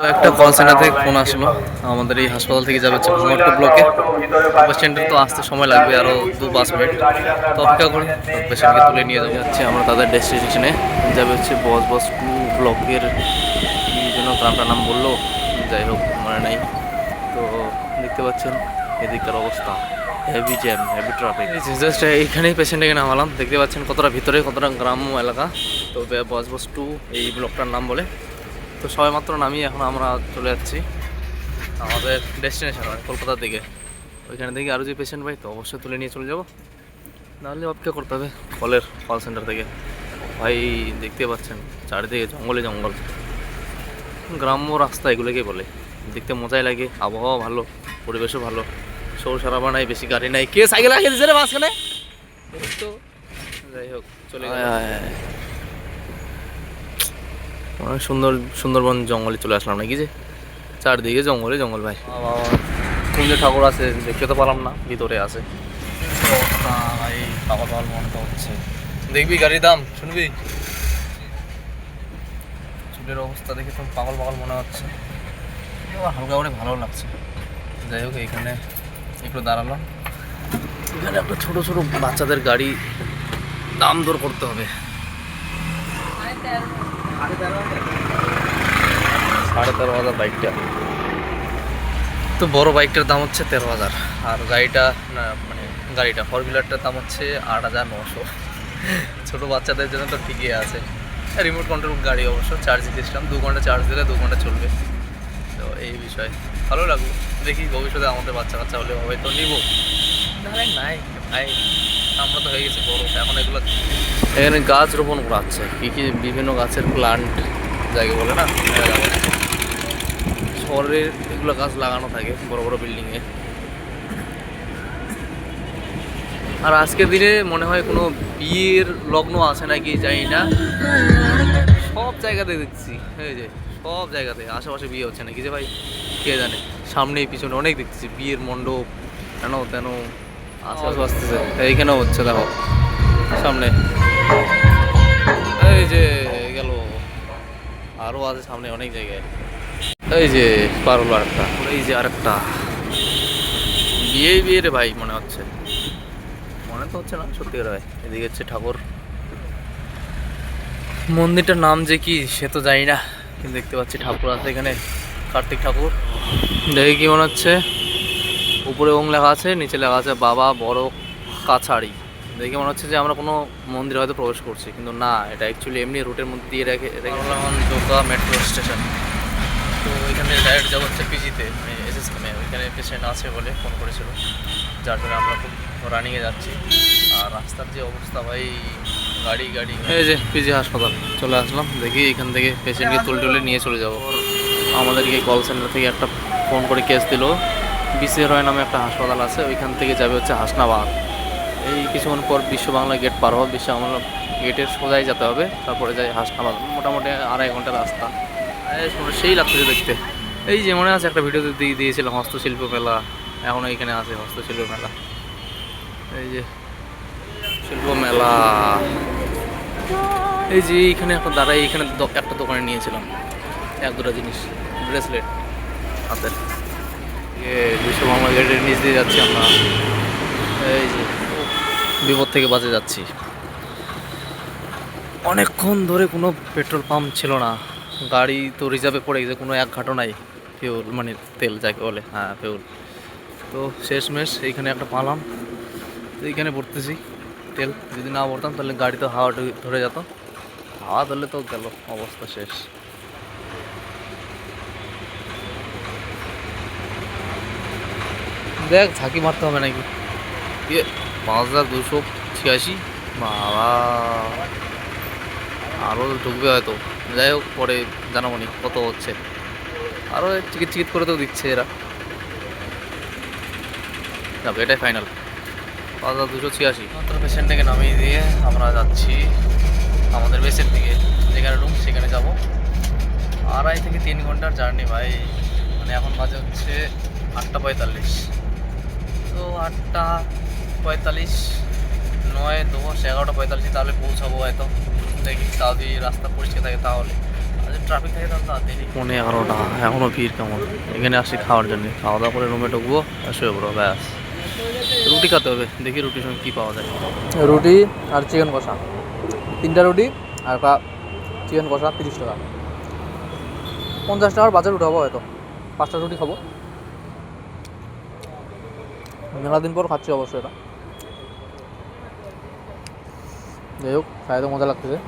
একটা call centre থেকে phone আসলো, আমাদের এই হাসপাতাল থেকে যাবে হচ্ছে ভূমট্টু ব্লকে। পেশেন্টের তো আসতে সময় লাগবে আরও 2-5 মিনিট, তো অপেক্ষা করি। পেশেন্টকে তুলে নিয়ে যাচ্ছে আমরা তাদের ডেস্টিনেশনে, যাবে হচ্ছে বস 2 ব্লকের। কি যেন গ্রামটার নাম বললো, যাই হোক মনে নেই। তো দেখতে পাচ্ছেন এদিককার অবস্থা, heavy jam, heavy traffic. Just এইখানেই পেশেন্টকে নামালাম, দেখতে পাচ্ছেন কতটা ভিতরে, কতটা গ্রাম্য এলাকা। তো বস 2 এই ব্লকটার নাম বলে। তো সবাই মাত্র নামিয়ে এখন আমরা চলে যাচ্ছি আমাদের ডেস্টিনেশন, কলকাতার দিকে। ওইখানে থেকে আরও যে পেশেন্ট ভাই, তো অবশ্যই তুলে নিয়ে চলে যাবো, নাহলে অপেক্ষা করতে হবে কল সেন্টার থেকে। ভাই দেখতে পাচ্ছেন চারিদিকে জঙ্গলে জঙ্গল, গ্রাম্য রাস্তা এগুলোকেই বলে। দেখতে মজাই লাগে, আবহাওয়া ভালো, পরিবেশও ভালো, সৌর সারাবা নাই, বেশি গাড়ি নাই। কে সাইকেল রাখে দিচ্ছে রে মাঝখানে? তো যাই হোক চলে অনেক সুন্দরবন জঙ্গলে চলে আসলাম নাকি, যে চারদিকে জঙ্গলে জঙ্গল। ভাই কোন যে ঠাকুর আছে দেখতে তো পারলাম না, ভিতরে আছে। ভাই পাগল মনে তো হচ্ছে, দেখবি গাড়ির দাম শুনবি, চুলের অবস্থা দেখে তো পাগল মনে হচ্ছে, হালকা করে ভালো লাগছে। যাই হোক এখানে একটু দাঁড়ালাম, এখানে একটা ছোটো বাচ্চাদের গাড়ি দাম দর করতে হবে। 13,500 বাইকটা, তো বড় বাইকটার দাম হচ্ছে 13,000, আর গাড়িটা গাড়িটা 4-হুইলারটার দাম হচ্ছে 8,900। ছোটো বাচ্চাদের জন্য তো ঠিকই আছে, রিমোট কন্ট্রোল গাড়ি অবশ্য, চার্জিং সিস্টেম, 2 ঘন্টা চার্জ দিলে 2 ঘন্টা চলবে। তো এই বিষয় ভালো লাগলো, দেখি ভবিষ্যতে আমাদের বাচ্চা হলে হয়তো নিব, নাহলে নাই। ভাই আমরা তো হয়ে গেছি বড়, এখন এগুলো এখানে গাছ রোপণ করা হচ্ছে, কী বিভিন্ন গাছের প্লান্ট যাকে বলে না, শহরে এগুলো গাছ লাগানো থাকে বড় বড় বিল্ডিংয়ে। আর আজকের দিনে মনে হয় কোনো বিয়ের লগ্ন আছে নাকি জানি না, সব জায়গাতে দেখছি, এই যে সব জায়গাতে আশেপাশে বিয়ে হচ্ছে নাকি যে ভাই কে জানে। সামনে পিছনে অনেক দেখতেছি বিয়ের মণ্ডপ, কেন তেন আশেপাশে আসতেছে, এইখানেও হচ্ছে দেখো সামনে, এই যে গেল, আরও আছে সামনে অনেক জায়গায়। এই যে পারল আরেকটা, এই যে আরেকটা বিয়ে রে ভাই, মনে তো হচ্ছে না সত্যি করে ভাই। এদিকে হচ্ছে ঠাকুর, মন্দিরটার নাম যে কি সে তো জানি না, কিন্তু দেখতে পাচ্ছি ঠাকুর আছে এখানে, কার্তিক ঠাকুর। দেখে কি মনে হচ্ছে, উপরে ওং লেখা আছে, নিচে লেখা আছে বাবা বড় কাছাড়ি। দেখে মনে হচ্ছে যে আমরা কোনো মন্দিরে হয়তো প্রবেশ করছি, কিন্তু না, এটা অ্যাকচুয়ালি এমনি রুটের মধ্যে দিয়ে রেখে জোকা মেট্রো স্টেশন। তো ওইখানে ডাইরেক্ট যাবো হচ্ছে পিজিতে, এসএসকেমে, ওইখানে পেশেন্ট আছে বলে ফোন করেছিল, যার জন্য আমরা খুব রানিংয়ে যাচ্ছি। আর রাস্তার যে অবস্থা ভাই, গাড়ি এই যে পিজি হাসপাতাল চলে আসলাম, দেখি এখান থেকে পেশেন্টকে তুলে নিয়ে চলে যাব। আমাদেরকে কল সেন্টার থেকে একটা ফোন করে কেস দিল, বিসিআরওয়াই নামে একটা হাসপাতাল আছে, ওইখান থেকে যাবে হচ্ছে হাসনাবাদ। এই কিছুক্ষণ পর বিশ্ব বাংলা গেট পার হবে, বিশ্ব বাংলা গেটের সোজাই যেতে হবে, তারপরে যাই হাসনাবাদ, মোটামুটি 2.5 ঘন্টার রাস্তা। সেই লাগতেছে দেখতে। এই যে মনে আছে একটা ভিডিওতে দিয়েছিলাম হস্তশিল্প মেলা, এখন এইখানে আছে হস্তশিল্প মেলা, এই যে শিল্প মেলা। এই যে এইখানে একটা দাঁড়াই, এইখানে একটা দোকানে নিয়েছিলাম 1-2টা জিনিস, ব্রেসলেট হাতের। বিশ্ব বাংলা গেটের নিচ দিয়ে যাচ্ছি আমরা, এই যে বিপদ থেকে বাঁচে যাচ্ছি। অনেকক্ষণ ধরে কোনো পেট্রোল পাম্প ছিল না, গাড়ি তো রিজার্ভে পড়ে গেছে, কোনো এক ঘাটও নাই ফিউল, তেল যাকে বলে, হ্যাঁ ফিউল। তো শেষমেশ এইখানে একটা পালাম, তো এইখানে পড়তেছি তেল। যদি না পড়তাম তাহলে গাড়ি তো হাওয়া ধরে যেত, হাওয়া ধরলে তো গেল, অবস্থা শেষ। দেখ ঝাঁকি মারতে হবে নাকি, 5,286, বাবা আরও ঢুকবে হয়তো। যাই হোক পরে জানাবো নি কত হচ্ছে, আরও চিকিৎ করে তো দিচ্ছে এরা, যাবে এটাই ফাইনাল। 5,286 মাত্র পেশেন্টটাকে নামিয়ে দিয়ে আমরা যাচ্ছি আমাদের বেসের দিকে, যেখানে রুম সেখানে যাব। 2.5 থেকে 3 ঘন্টার জার্নি ভাই, এখন বাজে হচ্ছে 8:45। তো 8:45, 9, 10, 11:45 তাহলে পৌঁছাবো হয়তো, দেখি তাও যদি রাস্তা পরিষ্কার থাকে তাহলে। আজ ট্রাফিক থাকে তখন তাড়াতাড়ি। 11:30 এখনও ভিড় কেমন। এখানে আসি খাওয়ার জন্য, খাওয়া দাওয়া করে রুমে ঢুকবো আর শুয়ে পড়বো ব্যাস। রুটি খেতে হবে, দেখি রুটির সঙ্গে কী পাওয়া যায়। রুটি আর চিকেন কষা, 3টা রুটি আর একটা চিকেন কষা 30 টাকা। 50 টাকার বাজার উঠাবো হয়তো। 5টা রুটি খাবো, মেলা দিন পর খাচ্ছি অবশ্যই এটা। যাই হোক, খাই তো মজা লাগতেছে।